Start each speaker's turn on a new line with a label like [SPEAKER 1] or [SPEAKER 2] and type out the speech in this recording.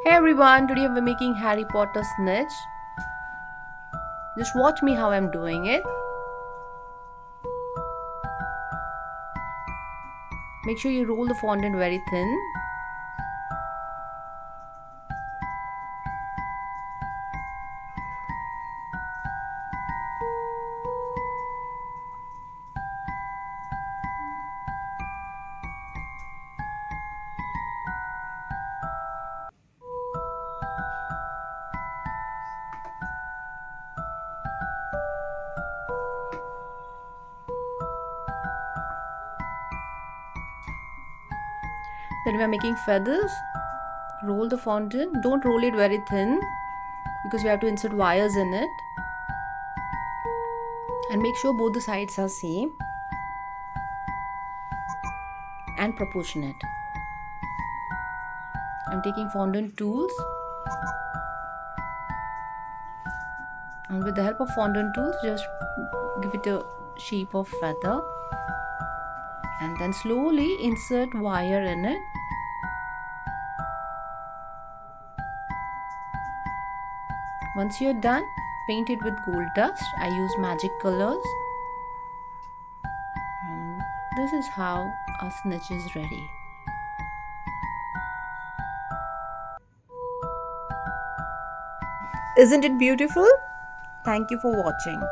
[SPEAKER 1] Hey everyone, today we're making Harry Potter snitch. Just watch me how I'm doing it. Make sure you roll the fondant very thin. Then we're making feathers. Roll the fondant. Don't roll it very thin because we have to insert wires in it. And make sure both the sides are same and proportionate. I'm taking fondant tools. And with the help of fondant tools, just give it a shape of feather. And then slowly insert wire in it. Once you're done, paint it with gold dust. I use magic colors. And this is how our snitch is ready. Isn't it beautiful? Thank you for watching.